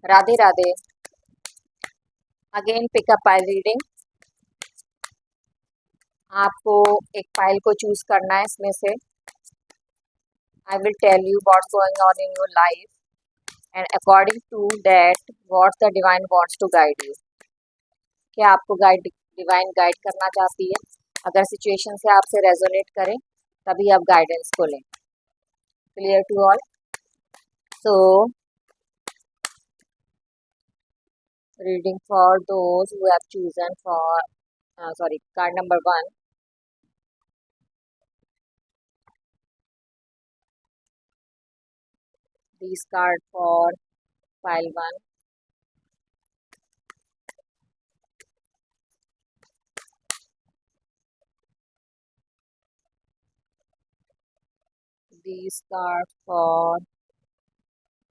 Radhe Radhe. Again pickup file reading. आपको एक file को चूज करना है इसमें से। I will tell you what's going on in your life and according to that what the divine wants to guide you. क्या आपको डिवाइन गाइड करना चाहती है? अगर सिचुएशन से आपसे रेजोनेट करें तभी आप गाइडेंस को लें। Clear to all? So reading for those who have chosen for card number 1. These card for file 1. These card for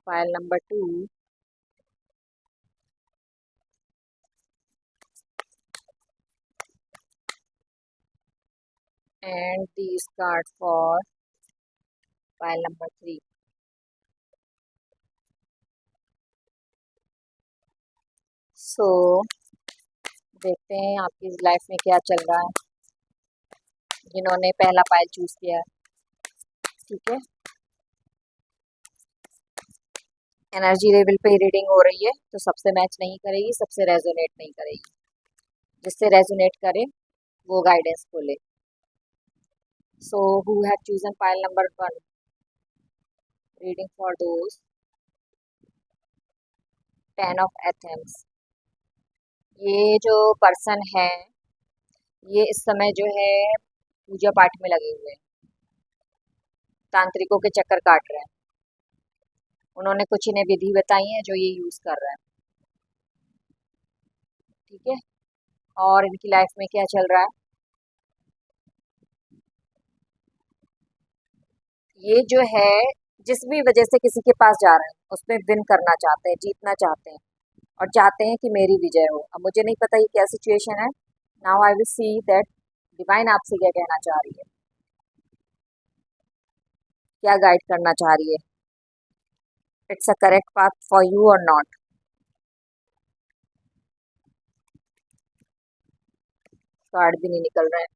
file number 2. And these cards for file number 3. सो देखते हैं आपकी लाइफ में क्या चल रहा है। जिन्होंने पहला फाइल चूज किया, ठीक है, एनर्जी लेवल पे रीडिंग हो रही है तो सबसे मैच नहीं करेगी, सबसे रेजोनेट नहीं करेगी। जिससे रेजोनेट करे वो गाइडेंस को ले। So who have chosen file number 1, reading for those 10 of items. ये जो पर्सन है ये इस समय जो है पूजा पाठ में लगे हुए हैं, तांत्रिकों के चक्कर काट रहे हैं। उन्होंने कुछ इन्हें विधि बताई है जो ये यूज कर रहे हैं, ठीक है। और इनकी लाइफ में क्या चल रहा है, ये जो है जिस भी वजह से किसी के पास जा रहे हैं उसमें विन करना चाहते हैं, जीतना चाहते हैं और चाहते हैं कि मेरी विजय हो। अब मुझे नहीं पता ये क्या सिचुएशन है। Now I will see that divine आपसे क्या कहना चाह रही है, क्या गाइड करना चाह रही है। It's a correct path for you और नॉट। कार्ड भी नहीं निकल रहे हैं।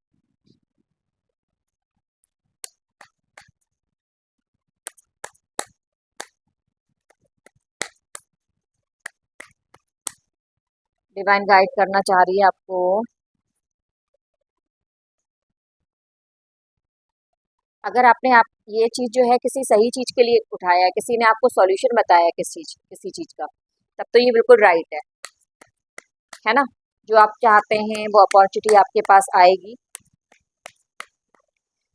डिवाइन गाइड करना चाह रही है आपको अगर आपने आप ये चीज जो है किसी सही चीज के लिए उठाया है, किसी ने आपको सॉल्यूशन बताया है किसी चीज का, तब तो ये बिल्कुल राइट है ना। जो आप चाहते हैं वो अपॉर्चुनिटी आपके पास आएगी।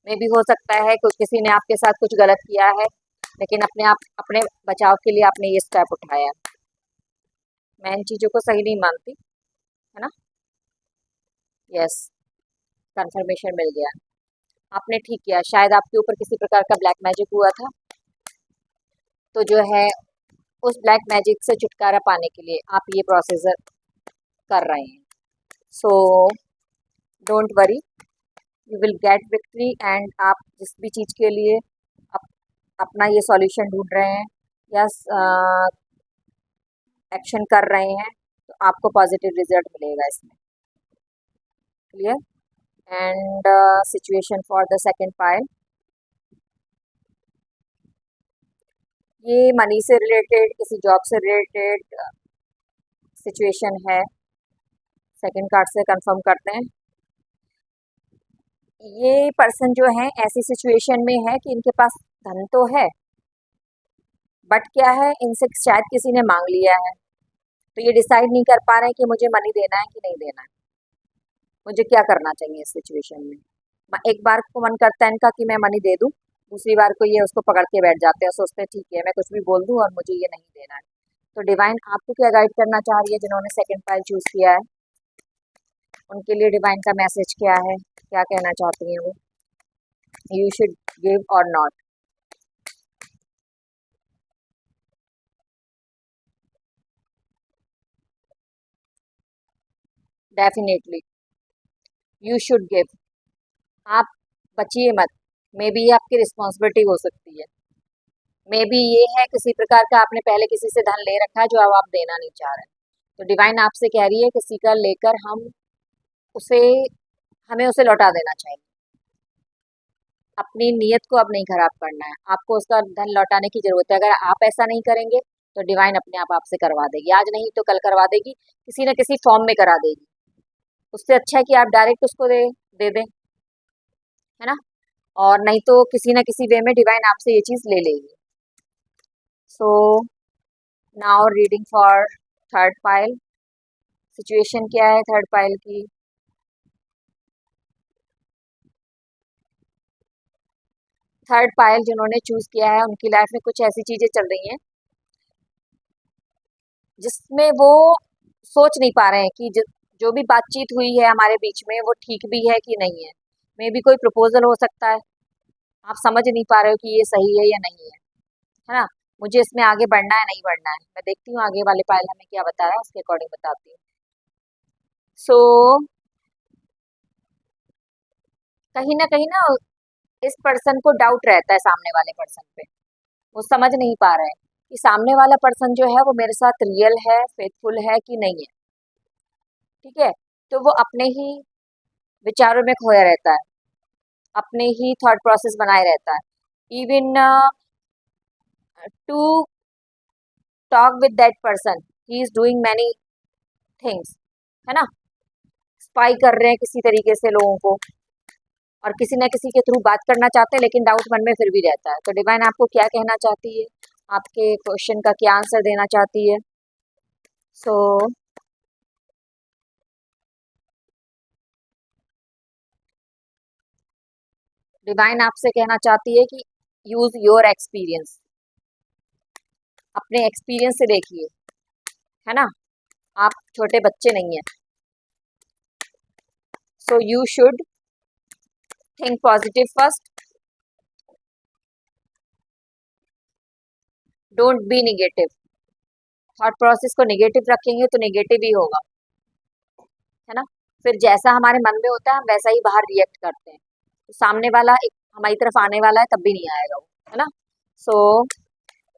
में भी हो सकता है कुछ किसी ने आपके साथ कुछ गलत किया है लेकिन अपने बचाव के लिए आपने ये स्टेप उठाया। मैं इन चीज़ों को सही नहीं मानती, है ना। यस, कंफर्मेशन मिल गया। आपने ठीक किया। शायद आपके ऊपर किसी प्रकार का ब्लैक मैजिक हुआ था, तो जो है उस ब्लैक मैजिक से छुटकारा पाने के लिए आप ये प्रोसेस कर रहे हैं। So don't worry, you will get victory. And आप जिस भी चीज़ के लिए अपना ये सॉल्यूशन ढूंढ रहे हैं या एक्शन कर रहे हैं तो आपको पॉजिटिव रिजल्ट मिलेगा इसमें। Clear. And situation for the second file, ये मनी से रिलेटेड, किसी जॉब से रिलेटेड सिचुएशन है। सेकंड कार्ड से कंफर्म करते हैं। ये पर्सन जो है ऐसी सिचुएशन में है कि इनके पास धन तो है बट क्या है, इनसे शायद किसी ने मांग लिया है तो ये डिसाइड नहीं कर पा रहे हैं कि मुझे मनी देना है कि नहीं देना है, मुझे क्या करना चाहिए इस सिचुएशन में। एक बार को मन करता है इनका कि मैं मनी दे दूं, दूसरी बार को ये उसको पकड़ के बैठ जाते हैं, सोचते हैं ठीक है मैं कुछ भी बोल दूं और मुझे ये नहीं देना है। तो डिवाइन आपको क्या गाइड करना चाह रही है? जिन्होंने सेकंड फाइल चूज किया है उनके लिए डिवाइन का मैसेज क्या है, क्या कहना चाहती हैं वो? यू शुड गिव और not. Definitely you should give. आप बचिए मत, मे बी ये आपकी रिस्पॉन्सिबिलिटी हो सकती है। मे बी ये है किसी प्रकार का आपने पहले किसी से धन ले रखा है जो अब आप देना नहीं चाह रहे हैं, तो डिवाइन आपसे कह रही है किसी का लेकर हम उसे हमें उसे लौटा देना चाहिए। अपनी नीयत को अब नहीं खराब करना है, आपको उसका धन लौटाने की जरूरत है। अगर आप ऐसा नहीं करेंगे तो डिवाइन अपने आप आपसे करवा देगी, आज नहीं तो कल करवा देगी, किसी न किसी फॉर्म में करा देगी। उससे अच्छा है कि आप डायरेक्ट उसको दे दें, है ना, और नहीं तो किसी न किसी वे में डिवाइन आपसे ये चीज ले लेगी। So now reading for third pile. Situation क्या है थर्ड पाइल की? थर्ड पाइल जिन्होंने चूज किया है उनकी लाइफ में कुछ ऐसी चीजें चल रही हैं जिसमें वो सोच नहीं पा रहे हैं कि जो भी बातचीत हुई है हमारे बीच में वो ठीक भी है कि नहीं है। मे बी कोई प्रपोजल हो सकता है, आप समझ नहीं पा रहे हो कि ये सही है या नहीं है ना। मुझे इसमें आगे बढ़ना है नहीं बढ़ना है, मैं देखती हूँ आगे वाले पाइल हमें क्या बताया है, उसके अकॉर्डिंग बताती हूँ। सो कहीं ना इस पर्सन को डाउट रहता है सामने वाले पर्सन पे। वो समझ नहीं पा रहे हैं कि सामने वाला पर्सन जो है वो मेरे साथ रियल है, फेथफुल है कि नहीं है। ठीक है, तो वो अपने ही विचारों में खोया रहता है, अपने ही थॉट प्रोसेस बनाए रहता है। Even to talk with that person he is doing many things, है ना। स्पाई कर रहे हैं किसी तरीके से लोगों को, और किसी न किसी के थ्रू बात करना चाहते हैं, लेकिन डाउट मन में फिर भी रहता है। तो डिवाइन आपको क्या कहना चाहती है, आपके क्वेश्चन का क्या आंसर देना चाहती है? सो डिवाइन आपसे कहना चाहती है कि यूज योर एक्सपीरियंस, अपने एक्सपीरियंस से देखिए, है ना। आप छोटे बच्चे नहीं हैं। So you should think positive first, don't be negative. Thought process को निगेटिव रखेंगे तो निगेटिव ही होगा, है ना। फिर जैसा हमारे मन में होता है हम वैसा ही बाहर रिएक्ट करते हैं, तो सामने वाला एक हमारी तरफ आने वाला है तब भी नहीं आएगा वो, है ना। सो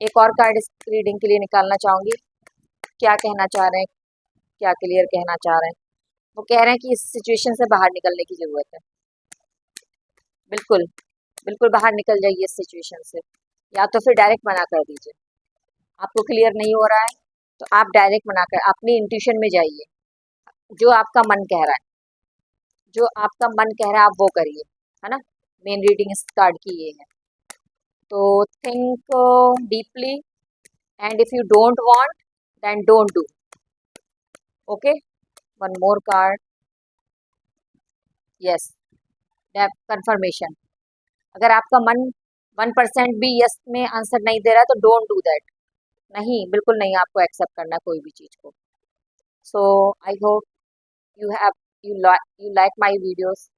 एक और कार्ड इस रीडिंग के लिए निकालना चाहूंगी, क्या कहना चाह रहे हैं, क्या क्लियर कहना चाह रहे हैं। वो कह रहे हैं कि इस सिचुएशन से बाहर निकलने की जरूरत है। बिल्कुल बिल्कुल बाहर निकल जाइए इस सिचुएशन से, या तो फिर डायरेक्ट मना कर दीजिए। आपको क्लियर नहीं हो रहा है तो आप डायरेक्ट मना कर अपनी इंट्यूशन में जाइए, जो आपका मन कह रहा है, जो आपका मन कह रहा है आप वो करिए, है ना। मेन रीडिंग इस कार्ड की ये है। तो think deeply, and if you don't want then don't do. Okay, one more card. Yes, confirmation. अगर आपका मन 1% भी यस में आंसर नहीं दे रहा है तो डोंट डू दैट। नहीं, बिल्कुल नहीं आपको एक्सेप्ट करना है कोई भी चीज़ को। So I hope you have you like my videos.